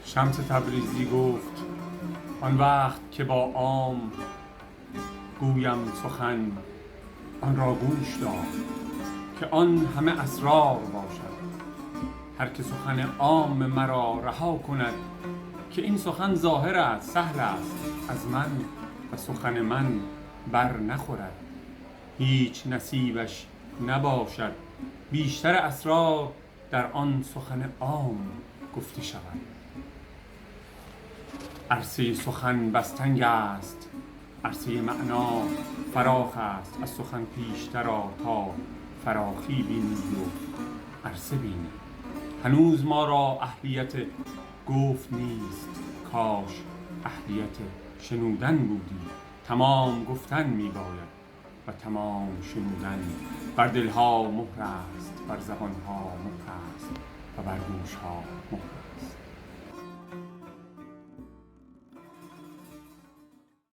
شمس تبریزی گفت آن وقت که با عام گویم سخن آن را گوش دار که آن همه اسرار باشد. هر که سخن عام مرا رها کند که این سخن ظاهر است، سهل است از من و سخن من بر نخورد. هیچ نصیبش نباشد، بیشتر اسرار در آن سخن عام گفته شود. عرصه سخن بستنگ است، عرصه معنا فراخ است. از سخن پیشتر آ تا فراخی بینی و عرصه بینی. هنوز ما را اهلیت گفت نیست، کاش اهلیت شنودن بودی. تمام گفتن می باید و تمام شنودن. بر دلها مهر است، بر زبانها مهر است و بر گوشها مهر است.